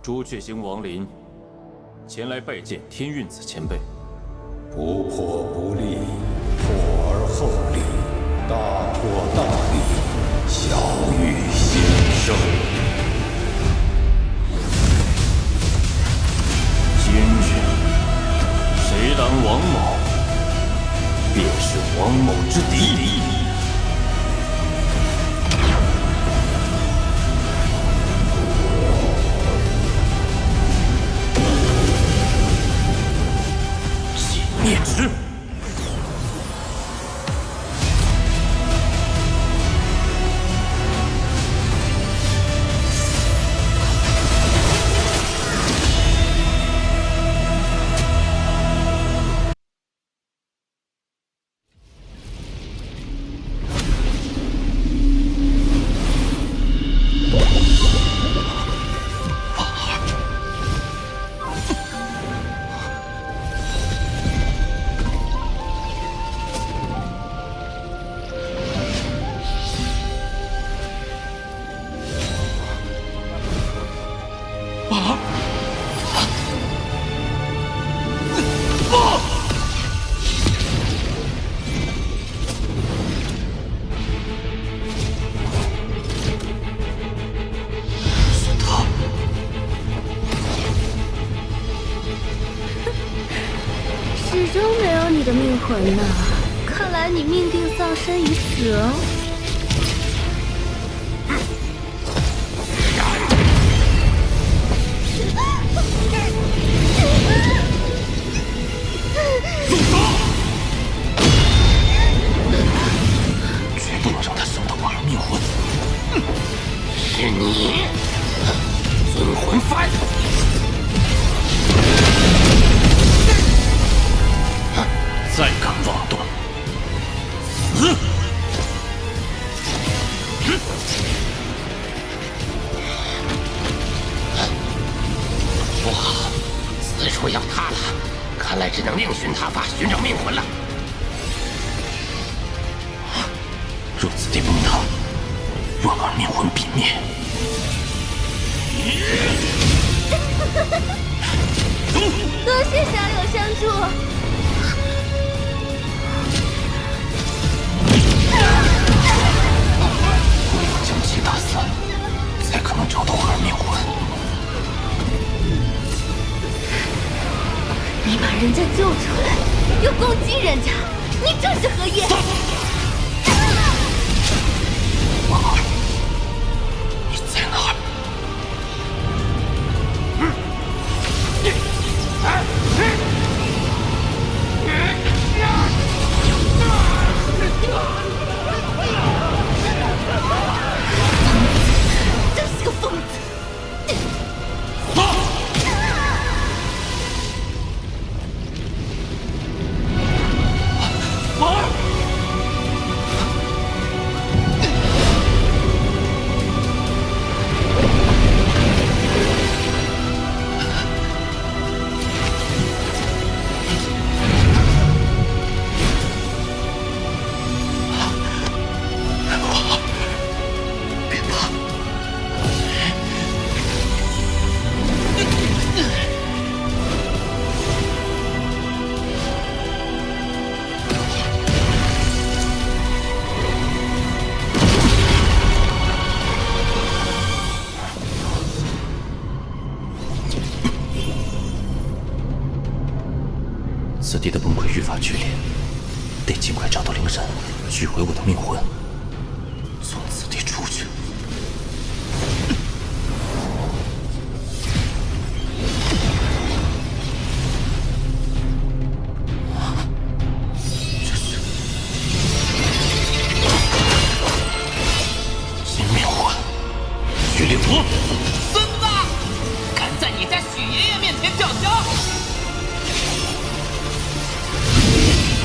朱雀星王林前来拜见天运子前辈。不破不立，破而后立，大破大立，小玉先生。今日谁当王某，便是王某之敌。灭之！始终没有你的命魂呢，看来你命定丧生于此哦。绝不能让他收到我儿命魂。是你，尊魂幡！再敢妄动，死！不好，此处要塌了，看来只能另寻他法寻找命魂了。若此地崩塌，望儿命魂必灭。多谢小友相助。唯有将其打死，才可能找到我儿命魂。你把人家救出来，又攻击人家，你这是何意？王儿，你在哪儿？真是个疯子！王儿！此地的崩溃愈发剧烈，得尽快找到灵神，取回我的命魂，从此地出去。这是新命魂，血灵符。孙子，敢在你家许爷爷面前叫嚣！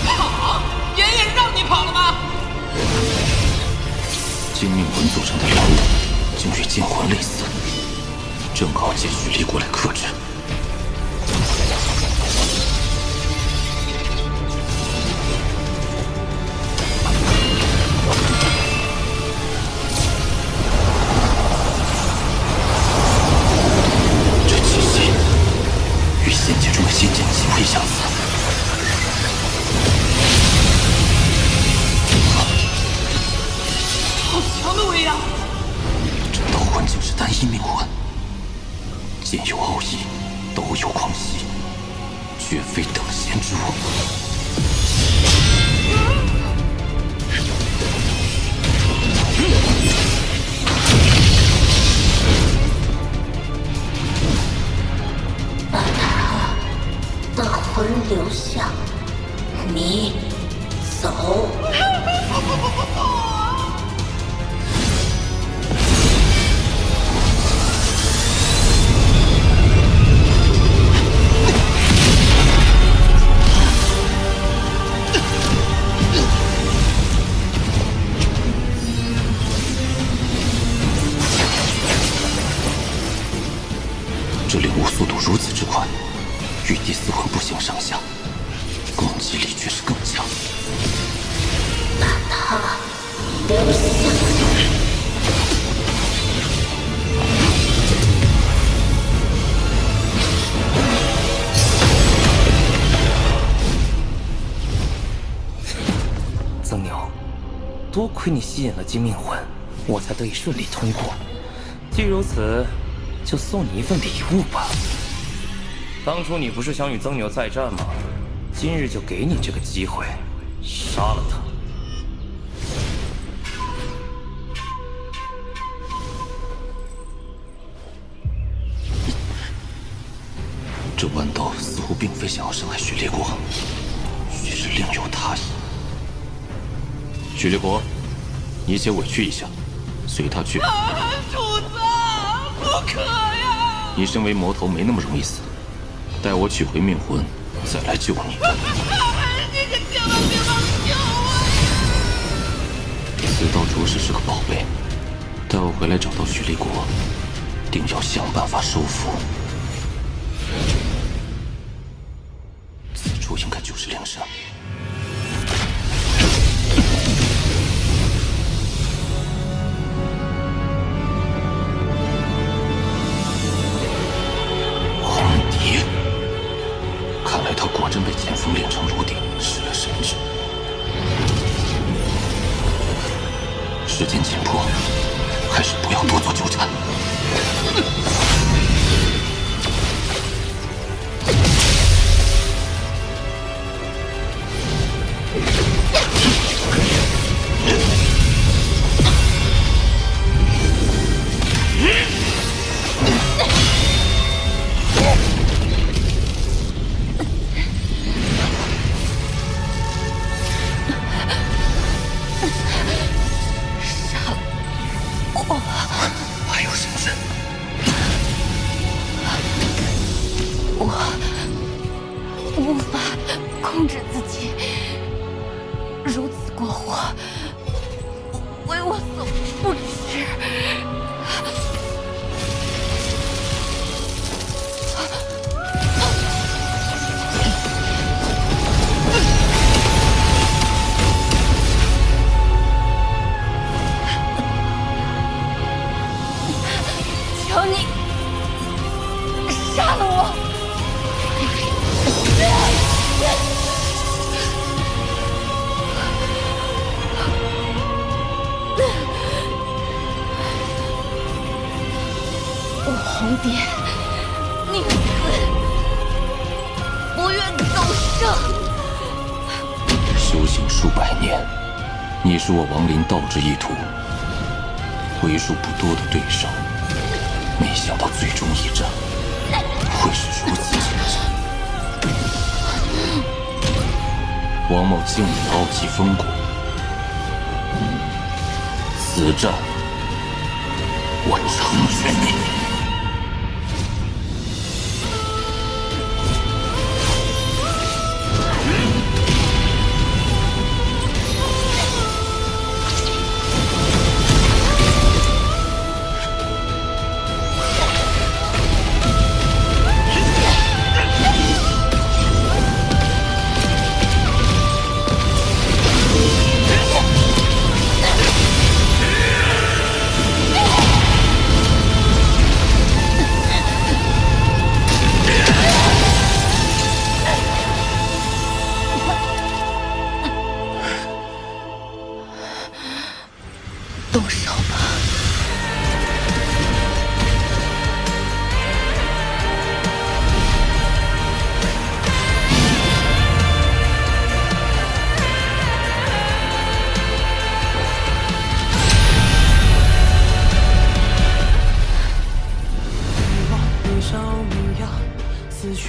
跑！爷爷让你跑了吗？金命魂组成的妖物，竟与剑魂类似，正好借许离过来克制。这仙界中的仙剑极为相似。好强的威压！这道魂竟是单一命魂，剑有奥义，斗有狂喜，绝非等闲之物。把他的魂留下，你走。这领悟速度如此之快，与第四魂不相上下，攻击力却是更强。把他留下。曾牛，多亏你吸引了金命魂，我才得以顺利通过。既如此，就送你一份礼物吧。当初你不是想与曾牛再战吗？今日就给你这个机会，杀了他。这豌豆似乎并非想要伤害雪烈国，须是另有他意。雪烈国，你且委屈一下，随他去。主子，不可呀！你身为魔头，没那么容易死。待我取回命魂，再来救你。你可千万别忘救我！此刀着实是个宝贝，待我回来找到雪烈国，定要想办法收服。此处应该就是灵山。看来他果真被剑锋炼成炉鼎，失了神智。时间紧迫，还是不要多做纠缠。还有身份，我无法控制自己，如此过火，为我所不齿。求你杀了我！我红蝶宁死不愿走生。修行数百年，你是我亡灵道之一途，为数不多的对手。没想到最终一战会是如此精彩。王某竟以傲气风骨，此战我成全你。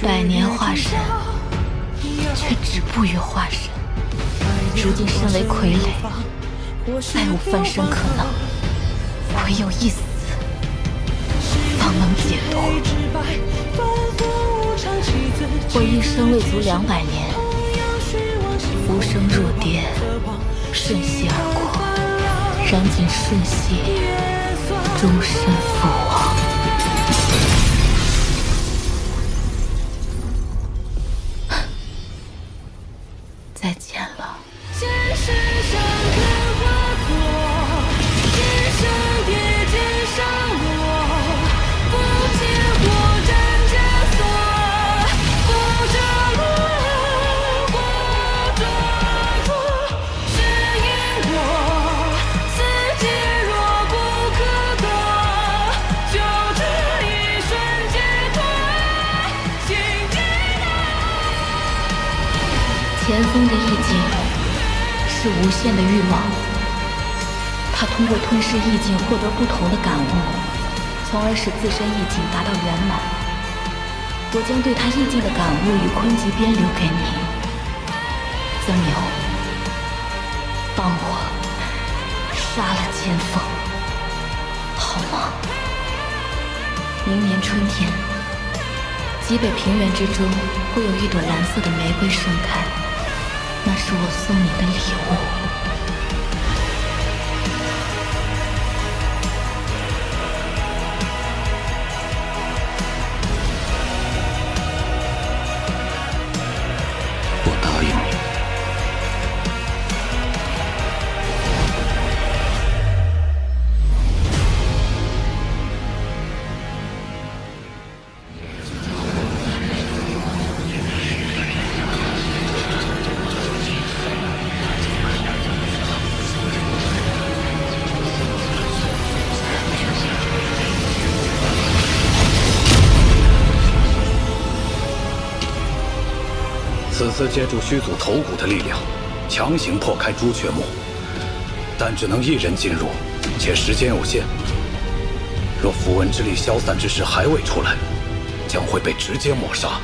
百年化神，却止步于化神。如今身为傀儡，再无翻身可能，唯有一死，方能解脱。我一生未足200年，浮生若蝶，瞬息而过，然仅瞬息，终身覆亡。再见了。前锋的意境是无限的欲望，他通过吞噬意境获得不同的感悟，从而使自身意境达到圆满。我将对他意境的感悟与坤极边留给你，曾牛，帮我杀了前锋，好吗？明年春天，极北平原之中会有一朵蓝色的玫瑰盛开。那是我送你的礼物。我答应你。此次借助虚祖头骨的力量，强行破开朱雀墓，但只能1人进入，且时间有限。若符文之力消散之时还未出来，将会被直接抹杀。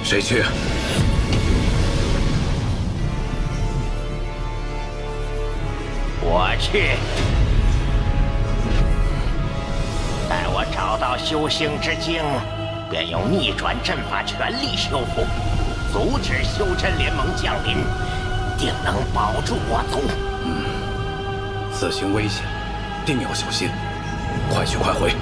谁去？我去。待我找到修星之经，便用逆转阵法全力修复。阻止修真联盟降临，定能保住我族。此行危险，定要小心。快去快回。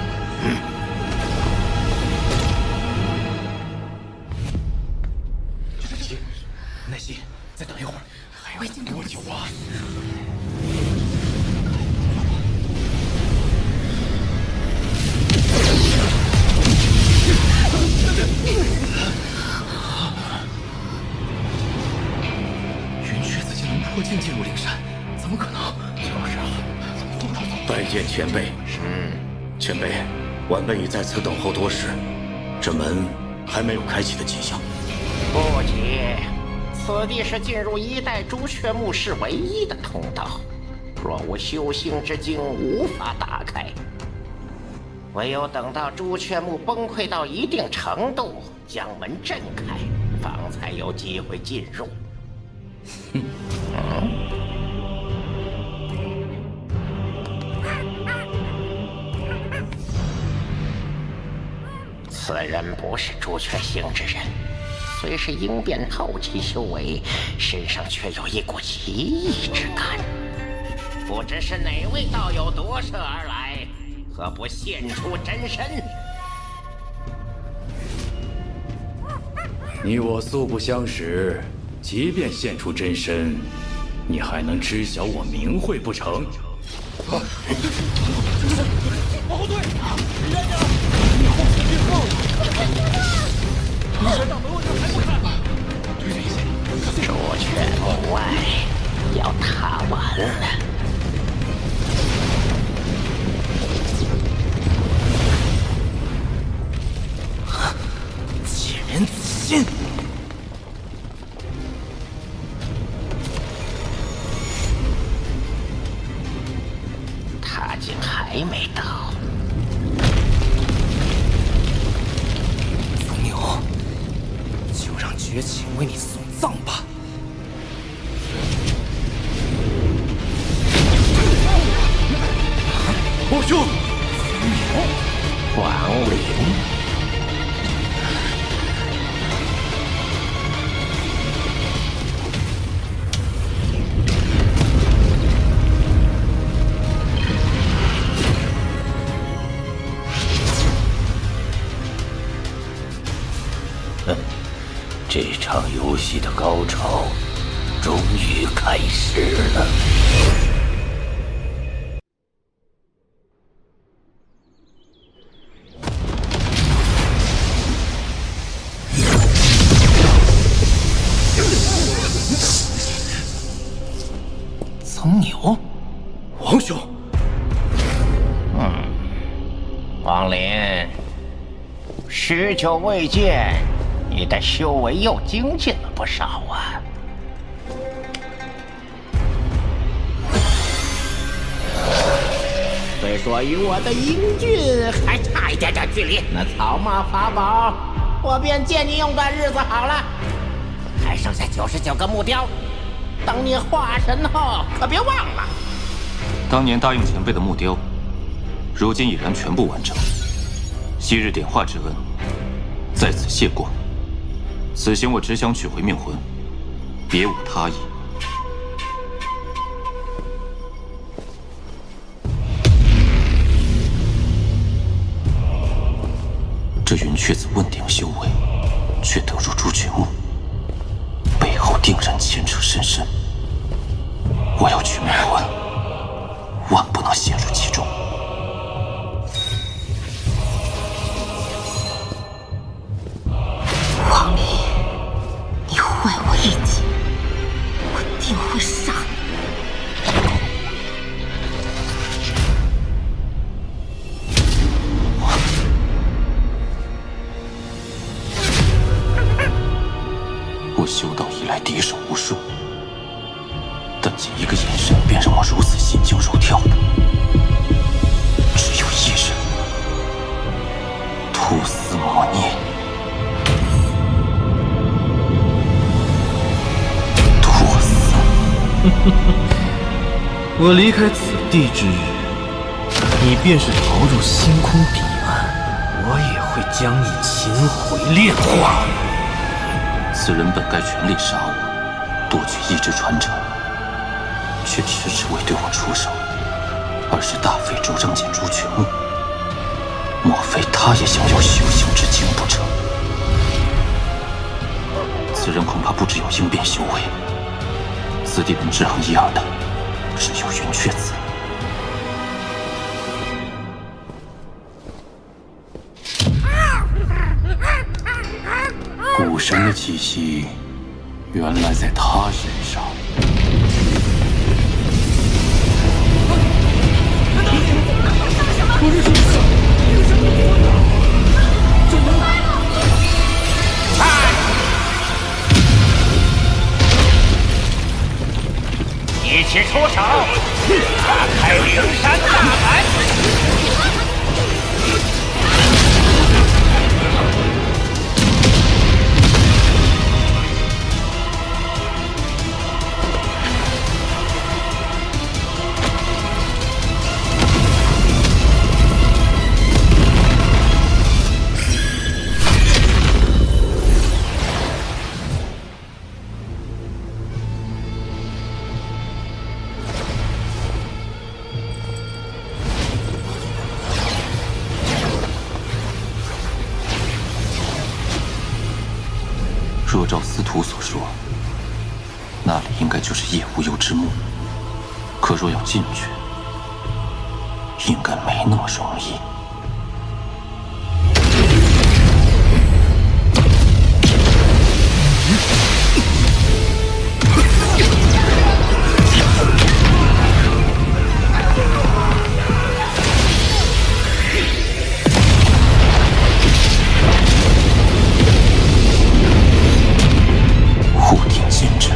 耐心，再等一会儿。我已经多久啊？破境进入灵山，怎么可能？就是啊，怎么拜见前辈。前辈，晚辈已在此等候多时，这门还没有开启的迹象。不急，此地是进入1代朱雀墓室唯一的通道，若无修星之经，无法打开。唯有等到朱雀墓崩溃到一定程度，将门震开，方才有机会进入。此人不是朱雀星之人，虽是鹰变后期修为，身上却有一股奇异之感。不知是哪位道友夺舍而来，何不现出真身？你我素不相识，即便现出真身，你还能知晓我名讳不成？往后退！冤家，你后前别后！你先让门外让开过来！推着一些。朱雀墓外要踏完了。贱人子心！他竟还没到。绝情为你送葬吧。王兄，王林，这场游戏的高潮终于开始了。曾牛，王兄，王林，许久未见，你的修为又精进了不少啊。虽说与我的英俊还差一点距离，那草马法宝，我便借你用段日子好了。还剩下99个木雕，等你化神后可别忘了。当年答应前辈的木雕，如今已然全部完成。昔日点化之恩，在此谢过。此行我只想取回命魂，别无他意。这云雀子问鼎修为，却得入朱雀墓，背后定然牵扯甚深。我要取命魂，万不能陷入其中。王离，你坏我一击，我定会杀你。我修道以来敌手无数，但仅一个眼神便让我如此心惊肉跳的，只有一人——屠丝魔孽。托丝。我离开此地之日，你便是逃入星空彼岸，我也会将你擒回炼化。此人本该全力杀我，夺取意志传承，却迟迟未对我出手，而是大费周章进朱雀墓。莫非他也想要修行之境不成？此人恐怕不只有应变修为，此地本知行一二的，只有云雀子。古神的气息，原来在他身上。一起出手，打开灵山大门！若照司徒所说，那里应该就是夜无忧之墓。可若要进去，应该没那么容易。护天剑阵。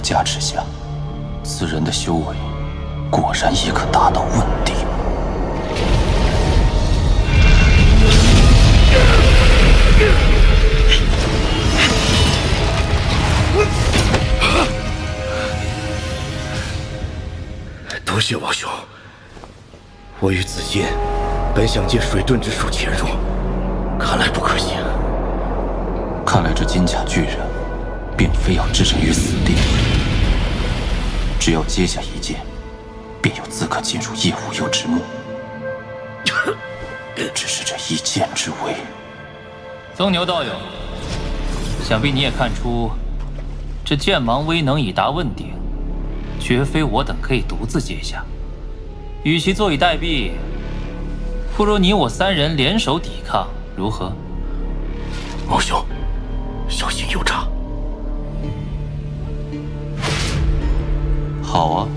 加持下，此人的修为果然亦可达到问鼎。多谢王兄，我与子夜本想借水遁之术潜入，看来不可行。看来这金甲巨人，并非要置身于死地，只要接下一剑，便有资格进入夜无忧之墓。只是这一剑之威，曾牛道友，想必你也看出，这剑芒威能已达问鼎，绝非我等可以独自接下。与其坐以待毙，不如你我三人联手抵抗，如何？王兄，小心有诈。好啊，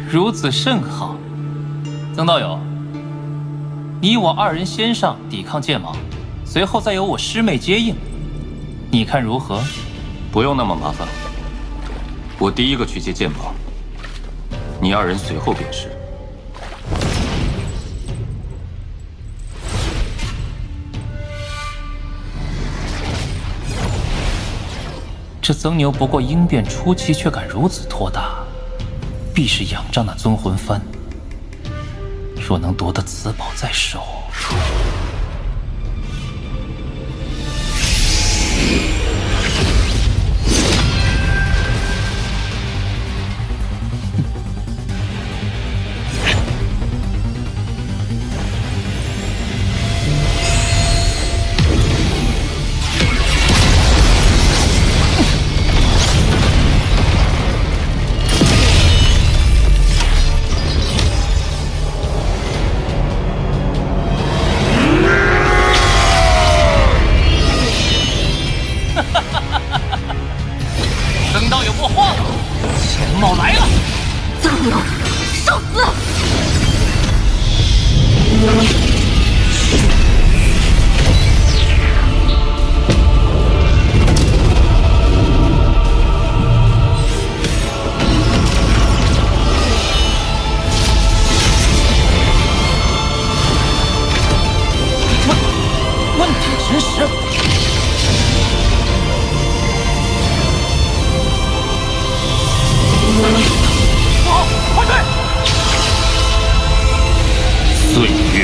如此甚好。曾道友，你我二人先上抵抗剑芒，随后再由我师妹接应，你看如何？不用那么麻烦，我第一个去接剑芒，你二人随后便是。这曾牛不过应变初期，却敢如此托大，必是仰仗那尊魂幡。若能夺得此宝在手，曾道友莫慌，钱茂来了。曾牛，受死！问鼎神石。好，快退！岁月。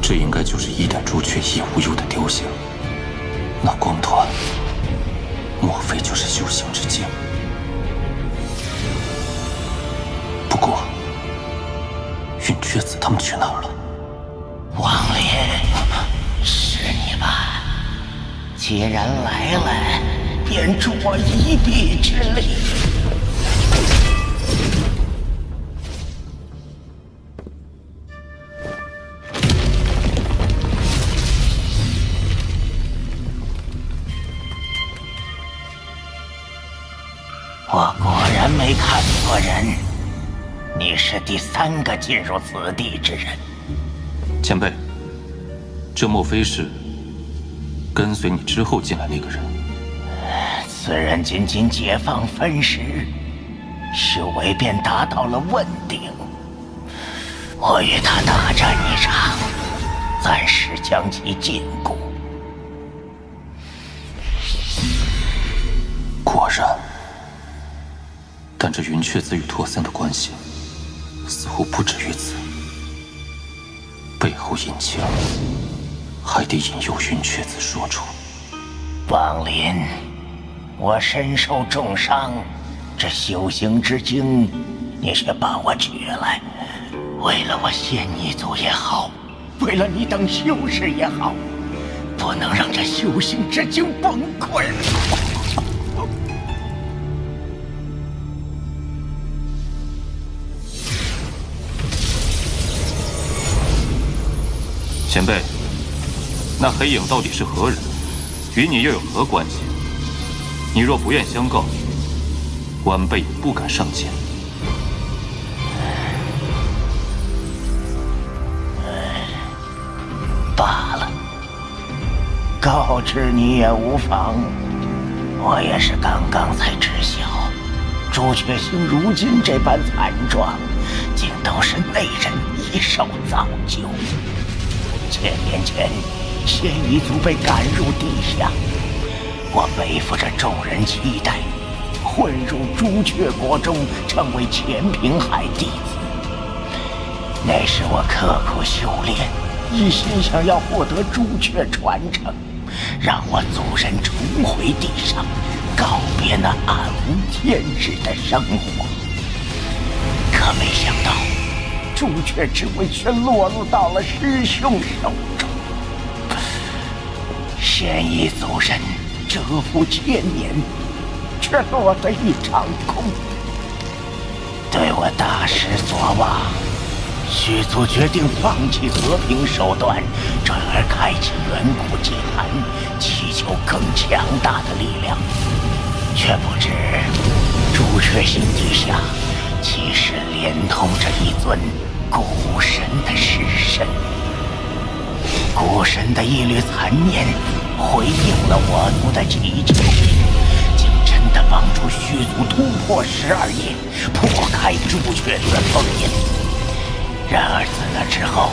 这应该就是一代朱雀夜无忧的雕像。那光团，莫非就是修行之境？不过，云雀子他们去哪儿了？王林，是你吧？既然来了，便助我一臂之力。我果然没看错人，你是第3个进入此地之人。前辈，这莫非是跟随你之后进来那个人？此人仅仅解放分时，修为便达到了问鼎。我与他大战一场，暂时将其禁锢。果然。但这云雀子与拓森的关系，似乎不止于此。背后隐情，还得引诱云雀子说出。王林，我身受重伤，这修行之经，你却把我取来，为了我仙一族也好，为了你等修士也好，不能让这修行之经崩溃。前辈，那黑影到底是何人？与你又有何关系？你若不愿相告，晚辈也不敢上前。罢了，告知你也无妨。我也是刚刚才知晓，朱雀星如今这般惨状，竟都是内人一手造就。千年前，仙一族被赶入地下，我背负着众人期待，混入朱雀国中，成为钱平海弟子。那时我刻苦修炼，一心想要获得朱雀传承，让我族人重回地上，告别那暗无天日的生活。可没想到，朱雀之位却落入到了师兄手中。仙一族人蛰伏千年，却落得一场空。对我大失所望，虚族决定放弃和平手段，转而开启远古祭坛，祈求更强大的力量。却不知朱雀星底下其实连通着一尊古神的尸身。古神的一缕残念回应了我族的祈求，竟真的帮助虚族突破12夜，破开朱雀的封印。然而自那之后，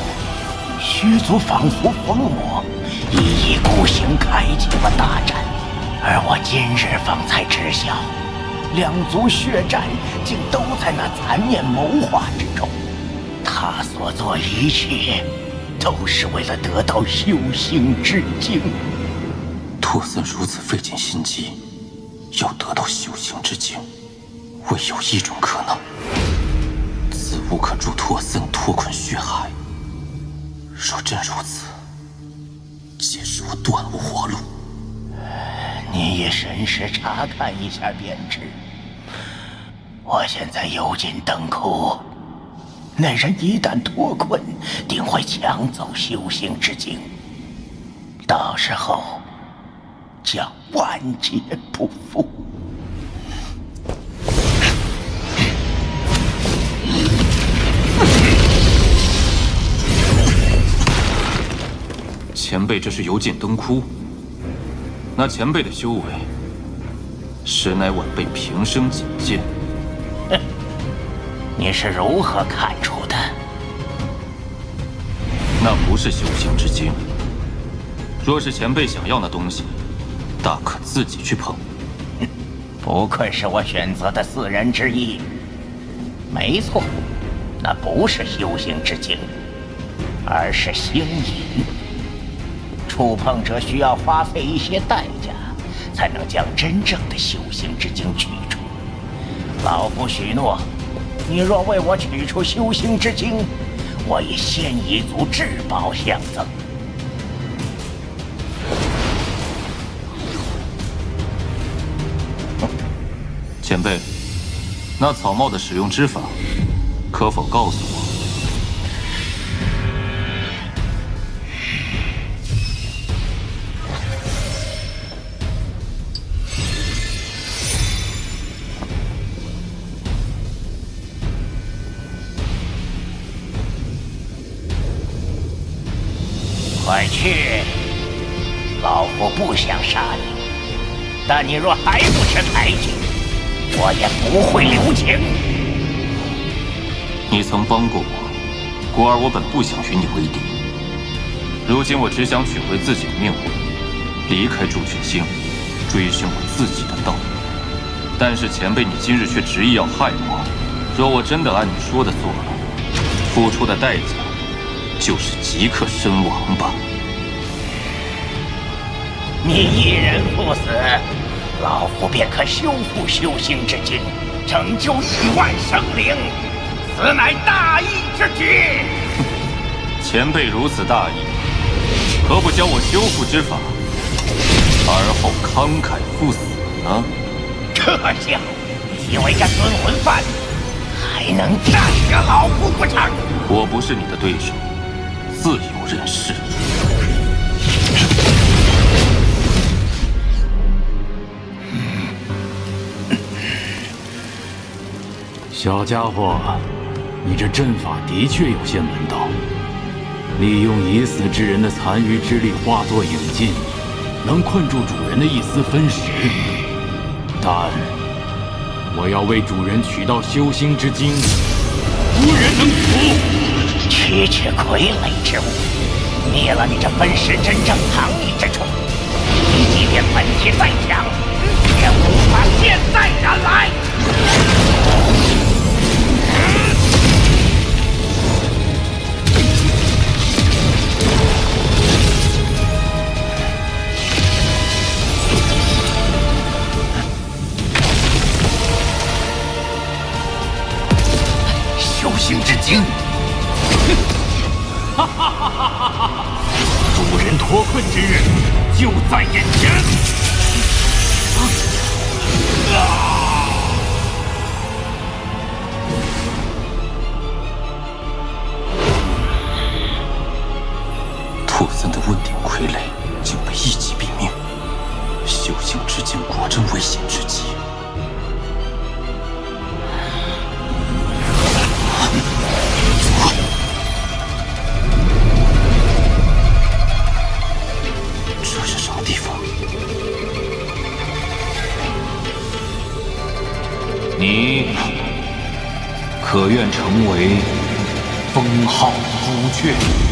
虚族仿佛疯魔，一意孤行，开启了大战。而我今日方才知晓，两族血战竟都在那残念谋划之中。他所做一切，都是为了得到修行之经。拓森如此费尽心机，要得到修行之经，唯有一种可能：此物可助拓森脱困血海。若真如此，届时我断无活路。你也神识查看一下便知。我现在幽禁灯窟，那人一旦脱困，定会抢走修行之经，到时候将万劫不复。前辈这是幽禁灯窟，那前辈的修为，实乃晚辈平生仅见。哼，你是如何看出的？那不是修行之经。若是前辈想要那东西，大可自己去碰。不愧是我选择的4人之一。没错，那不是修行之经，而是星隐。触碰者需要花费一些代价，才能将真正的修行之经取出。老夫许诺，你若为我取出修行之经，我以仙一族至宝相赠。前辈，那草帽的使用之法，可否告诉我？快去！老夫不想杀你，但你若还不识抬举，我也不会留情。你曾帮过我，故而我本不想与你为敌。如今我只想取回自己的命魂，离开朱雀星，追寻我自己的道路。但是前辈，你今日却执意要害我。若我真的按你说的做了，付出的代价就是即刻身亡吧。你一人赴死，老夫便可修复修行之经，拯救亿万生灵，此乃大义之举。前辈如此大义，何不教我修复之法，而后慷慨赴死呢？可笑，以为这孙魂饭还能战得老夫不成？我不是你的对手，自有人是。小家伙，你这阵法的确有些门道，利用已死之人的残余之力化作影劲，能困住主人的一丝分食。但我要为主人取到修心之精，无人能阻。区区傀儡之物，灭了你这分食真正藏匿之处。即便本体再强，也无法现在燃来。修行之精，哈哈哈哈哈！主人脱困之日就在眼前。兔森的问鼎傀儡竟被一击毙命，修行之境果真危险至极。这是什么地方？你可愿成为封号朱雀？